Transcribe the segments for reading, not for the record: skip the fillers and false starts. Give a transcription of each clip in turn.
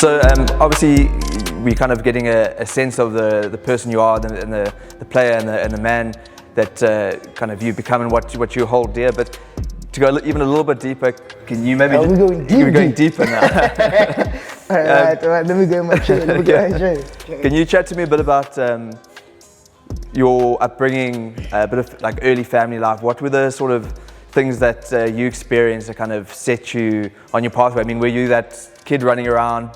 So obviously we're kind of getting a sense of the person you are and the player and the man that kind of you become and what you hold dear. But to go even a little bit deeper, can you maybe... We're going deep. We're going deeper now. all right, let me go in my chair. Can you chat to me a bit about your upbringing, a bit of like early family life? What were the sort of things that you experienced that kind of set you on your pathway? I mean, were you that kid running around,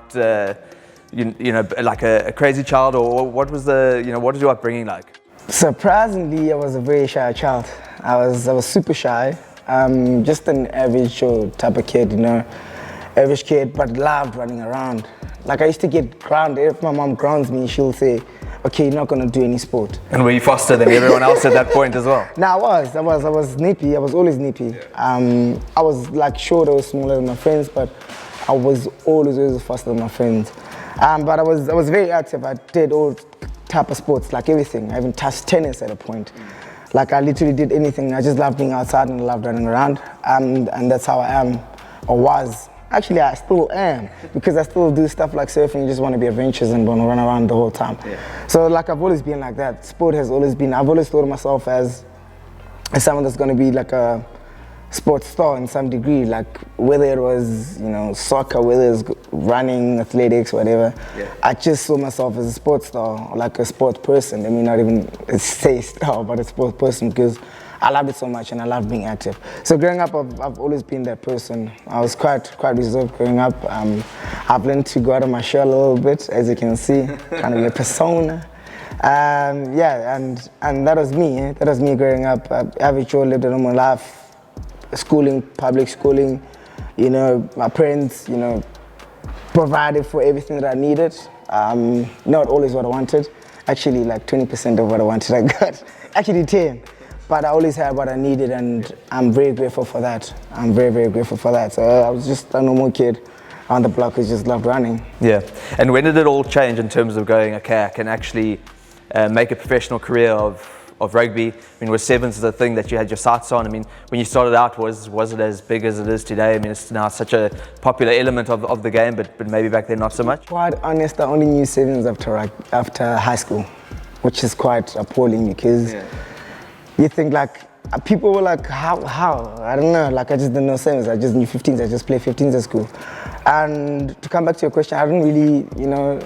you know, like a crazy child, or what was what was your upbringing like? Surprisingly, I was a very shy child. I was super shy. Just an average type of kid, you know, average kid, but loved running around. Like I used to get grounded. If my mom grounds me, she'll say, okay, you're not gonna do any sport. And were you faster than everyone else at that point as well? No, I was nippy. I was always nippy. I was like shorter or smaller than my friends, but I was always faster than my friends. But I was very active. I did all type of sports, like everything. I even touched tennis at a point. Like I literally did anything. I just loved being outside and I loved running around. And that's how I am, or was. Actually, I still am, because I still do stuff like surfing. Just want to be adventurous and want to run around the whole time. Yeah. So like I've always been like that. Sport has always been, I've always thought of myself as someone that's going to be like a sports star in some degree, like whether it was, you know, soccer, whether it's running, athletics, whatever. Yeah. I just saw myself as a sports star, like a sports person. I mean, not even say star, but a sports person, because I loved it so much and I loved being active. So growing up, I've always been that person. I was quite reserved growing up. I've learned to go out of my shell a little bit, as you can see, kind of a persona. Yeah, and that was me. That was me growing up. Average Joe, lived a normal life. Schooling, public schooling, you know, my parents, you know, provided for everything that I needed. Not always what I wanted. Actually, like 20% of what I wanted I got. Actually 10. But I always had what I needed, and I'm very grateful for that. I'm very grateful for that. So I was just a normal kid on the block who just loved running. Yeah. And when did it all change in terms of going, okay, I can actually make a professional career of rugby? I mean, was sevens the thing that you had your sights on? I mean, when you started out, was it as big as it is today? I mean, it's now such a popular element of the game, but maybe back then not so much? Quite honest, I only knew sevens after high school, which is quite appalling, because you think like, people were like, how? I don't know, like I just didn't know sevens, I just knew 15s, I just played 15s at school. And to come back to your question, I didn't really, you know,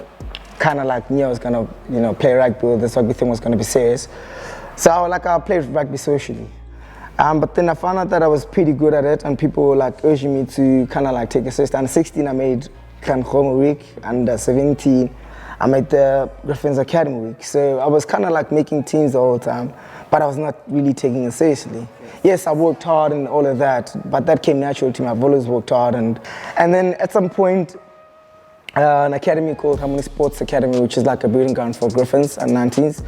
kind of like knew I was gonna, you know, play rugby, or this rugby thing was gonna be serious. So I played rugby socially. But then I found out that I was pretty good at it, and people were like urging me to kind of like take a serious. And 16, I made Kankomo week, and 17, I made the Griffins Academy week. So I was kind of like making teams the whole time, but I was not really taking it seriously. Yes, I worked hard and all of that, but that came natural to me. I've always worked hard. And then at some point, an academy called Harmony Sports Academy, which is like a breeding ground for Griffins and 19s,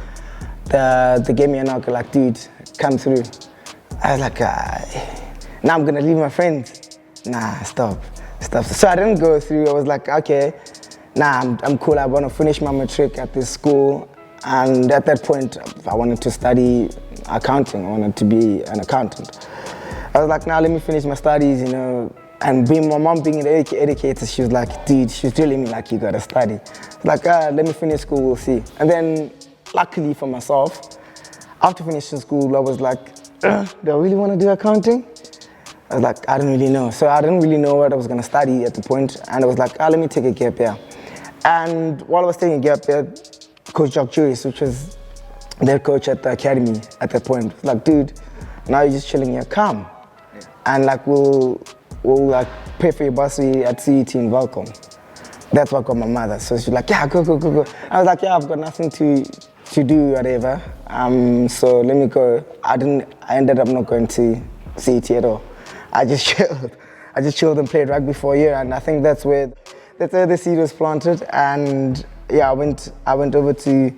they gave me a knock, like, dude, come through. I was like, now I'm gonna leave my friends. Nah, stop. So I didn't go through. I was like, okay, nah, I'm cool. I wanna finish my matric at this school. And at that point, I wanted to study accounting. I wanted to be an accountant. I was like, nah, let me finish my studies, you know. And my mom being an educator, she was like, dude, she was telling me like, you gotta study. I was like, let me finish school, we'll see. And then, luckily for myself, after finishing school, I was like, do I really want to do accounting? I was like, I don't really know. So I didn't really know what I was going to study at the point, and I was like, let me take a gap year. And while I was taking a gap year, Coach Jock Juris, which was their coach at the academy at that point, was like, dude, now you're just chilling here, come. And like, we'll like pay for your bursary at CET in Welcome. That's what got my mother. So she's like, yeah, go. I was like, yeah, I've got nothing to do, whatever. So let me go. I ended up not going to CET at all. I just chilled and played rugby for a year, and I think that's where the seed was planted. And yeah, I went over to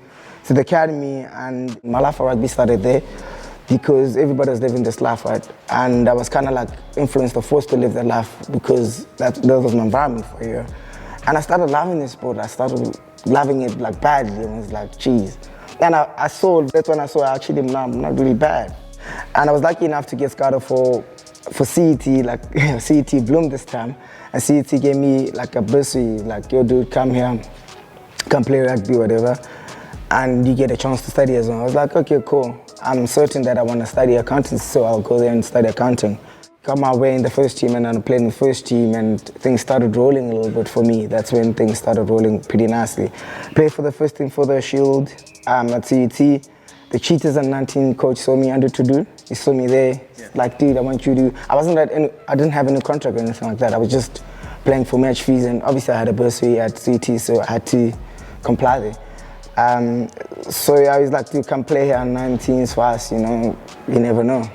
the academy, and my life for rugby started there, because everybody was living this life, right? And I was kind of like influenced or forced to live that life, because that was my environment for a year. And I started loving this sport. I started loving it like badly, and it was like, geez. And that's when I saw actually I'm not really bad. And I was lucky enough to get scouted for for CET, like CET bloomed this time, and CET gave me like a bursary, like, yo dude, come here, come play rugby, whatever, and you get a chance to study as well. I was like, okay, cool. I'm certain that I want to study accounting, so I'll go there and study accounting. Got my way in the first team, and I played in the first team, and things started rolling a little bit for me. That's when things started rolling pretty nicely. Played for the first team for the Shield at CET. The Cheetahs and 19 coach saw me under to do. He saw me there, like, dude, I want you to. I didn't have any contract or anything like that. I was just playing for match fees, and obviously I had a bursary at CET, so I had to comply there. So yeah, I was like, dude, come play here on 19s for us, you know, you never know.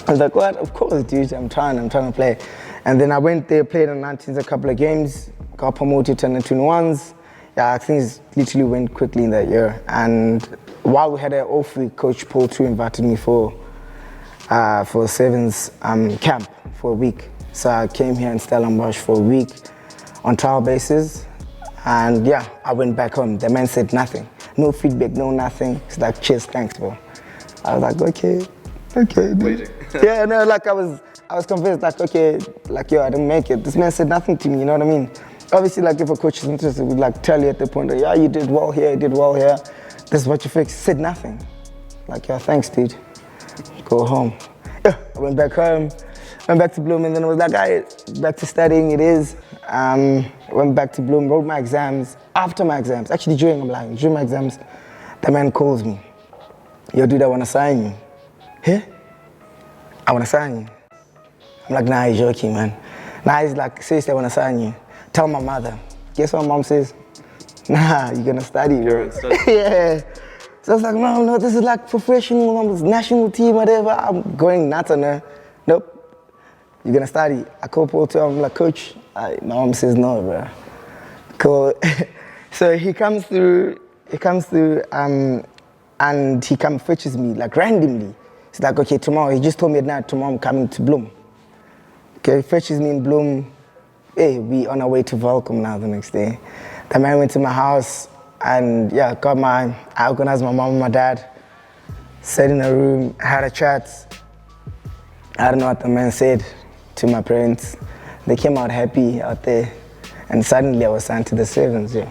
I was like, what? Of course, dude, I'm trying to play. And then I went there, played on 19s a couple of games, got promoted to 21s. Yeah, things literally went quickly in that year. And while we had an off week, Coach Paul too invited me for Sevens camp for a week. So I came here in Stellenbosch for a week on trial basis. And yeah, I went back home. The man said nothing. No feedback, no nothing. It's like, cheers, thanks, bro. I was like, okay, dude. Yeah, no, like I was convinced, like, okay, like, yo, I didn't make it. This man said nothing to me, you know what I mean? Obviously, like, if a coach is interested, would like tell you at the point, yeah, you did well here, this is what you fixed. Said nothing. Like, yeah, thanks, dude. Go home. Yeah, I went back home, went back to Bloom, and then I was like, all right, back to studying, it is. Went back to Bloom, wrote my exams. After my exams, actually during my exams, the man calls me. Yo, dude, I want to sign you. Here? I want to sign you. I'm like, nah, you're joking, man. Nah, he's like, seriously, I want to sign you. Tell my mother. Guess what mom says? Nah, you're going to study, bro. Yeah. So I was like, no, this is like professional, national team, whatever. I'm going nuts on her. Nope. You're going to study. I call Paul too. I'm like, coach. My mom says no, bro. Cool. So he comes through, and he comes fetches me, like randomly. It's like, okay, tomorrow, he just told me at night, tomorrow I'm coming to Bloom. Okay, he fetches me in Bloom. Hey, we on our way to Volcom now the next day. The man went to my house, and yeah, I organized my mom and my dad, sat in a room, had a chat. I don't know what the man said to my parents. They came out happy out there, and suddenly I was signed to the Sevens, yeah.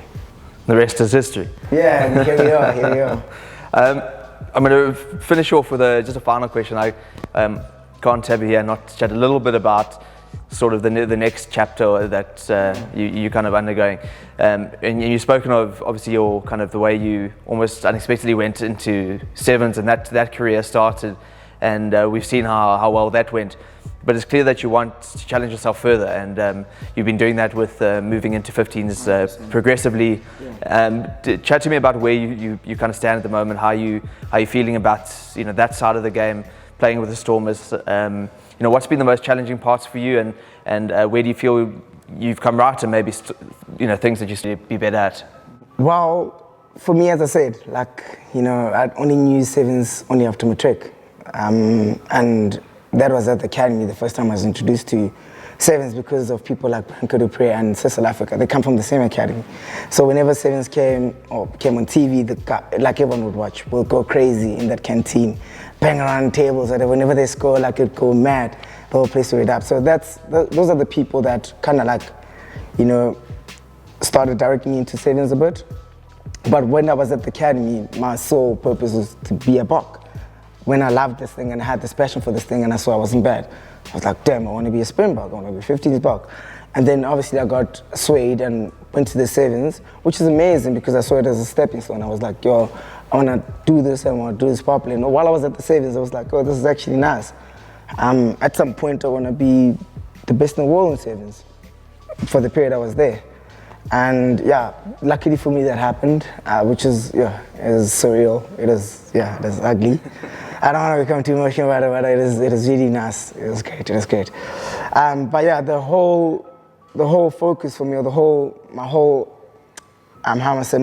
The rest is history. Yeah, here we are. I'm going to finish off with just a final question. I can't have you here not chat a little bit about sort of the next chapter that you're kind of undergoing. And you've spoken of obviously your kind of the way you almost unexpectedly went into Sevens and that career started, and we've seen how well that went. But it's clear that you want to challenge yourself further, and you've been doing that with moving into 15s progressively. Chat to me about where you kind of stand at the moment, how you feeling about that side of the game, playing with the Stormers. What's been the most challenging parts for you, and where do you feel you've come right, and maybe things that you should be better at? Well, for me, as I said, I only knew Sevens only after matric, and that was at the academy the first time I was introduced to Sevens because of people like Branko Dupre and Cecil Africa. They come from the same academy. So whenever Sevens came on TV, like everyone would watch, we'll go crazy in that canteen, bang around tables, or whenever they score, like it'd go mad, the whole place would erupt. So those are the people that kind of started directing me into Sevens a bit. But when I was at the academy, my sole purpose was to be a Bok. When I loved this thing and I had this passion for this thing and I saw I wasn't bad, I was like, damn, I want to be a Springbok, I want to be a 15s Bok. And then obviously I got swayed and went to the Sevens, which is amazing because I saw it as a stepping stone. I was like, yo, I want to do this, I want to do this properly. And while I was at the Sevens, I was like, oh, this is actually nice. At some point, I want to be the best in the world in Sevens for the period I was there. And yeah, luckily for me that happened, which is, it is surreal. It is ugly. I don't want to become too emotional about it, but it is really nice. It was great. But yeah, the whole focus for me, or my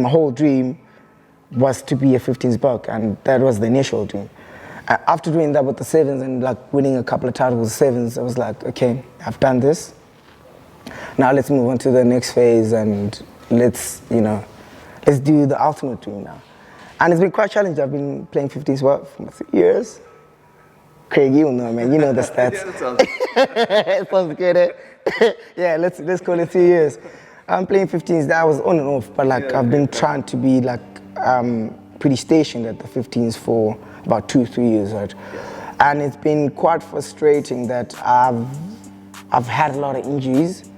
whole dream was to be a 15s Bok, and that was the initial dream. After doing that with the Sevens and winning a couple of titles with Sevens, I was like, okay, I've done this. Now let's move on to the next phase and let's do the ultimate dream now. And it's been quite challenging. I've been playing 15s for 3 years. Craig, you know, man. You know the stats. Yeah, that sounds It sounds good, eh? Yeah, let's call it 2 years. I'm playing 15s. That was on and off, but like I've been trying to be like pretty stationed at the 15s for about 2-3 years, right? And it's been quite frustrating that I've had a lot of injuries,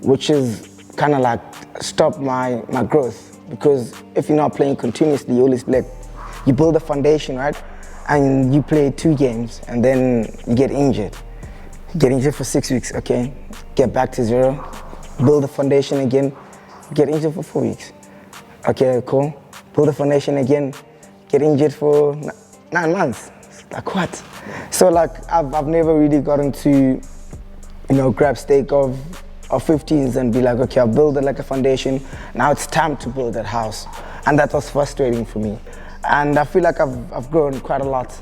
which is kind of like stopped my growth. Because if you're not playing continuously, you always like you build a foundation, right? And you play 2 games, and then you get injured. Get injured for 6 weeks, okay? Get back to 0, build a foundation again, get injured for 4 weeks. Okay, cool. Build a foundation again, get injured for 9 months. Like what? So like I've never really gotten to, grab stake of 15s and be like, okay, I've built like a foundation. Now it's time to build that house, and that was frustrating for me. And I feel like I've grown quite a lot,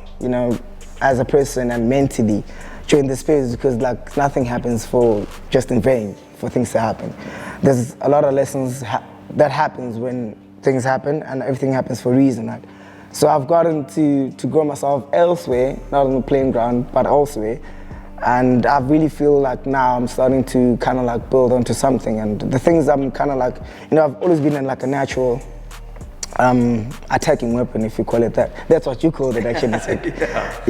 as a person and mentally during this period, because like nothing happens for just in vain for things to happen. There's a lot of lessons that happens when things happen, and everything happens for a reason, right? So I've gotten to grow myself elsewhere, not on the playing ground, but elsewhere. And I really feel like now I'm starting to kind of like build onto something. And the things I'm kind of like, I've always been in like a natural attacking weapon, if you call it that. That's what you called it, actually.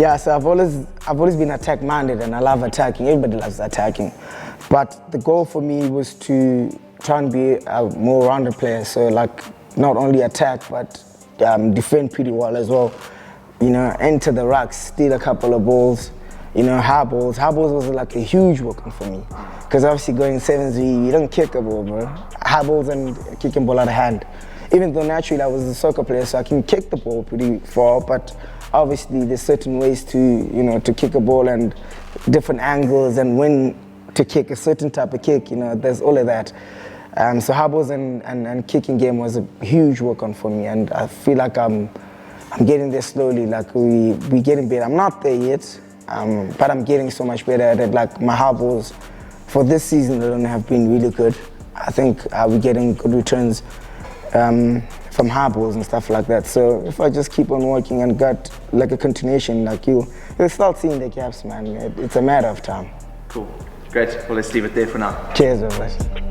Yeah, so I've always been attack minded, and I love attacking. Everybody loves attacking. But the goal for me was to try and be a more rounded player. So like not only attack, but defend pretty well as well. Enter the racks, steal a couple of balls. High balls. High balls was like a huge work for me. Because obviously going 7s, you don't kick a ball, bro. High balls and kicking ball out of hand. Even though naturally I was a soccer player, so I can kick the ball pretty far, but obviously there's certain ways to, to kick a ball and different angles and when to kick a certain type of kick, there's all of that. So high balls and kicking game was a huge work on for me, and I feel like I'm getting there slowly, like we getting better. I'm not there yet, but I'm getting so much better at it. Like my high balls for this season alone have been really good. I think we're getting good returns from high balls and stuff like that. So if I just keep on working and got like a continuation, like you'll start seeing the gaps, man. It's a matter of time. Cool. Great. Well, let's leave it there for now. Cheers, everybody.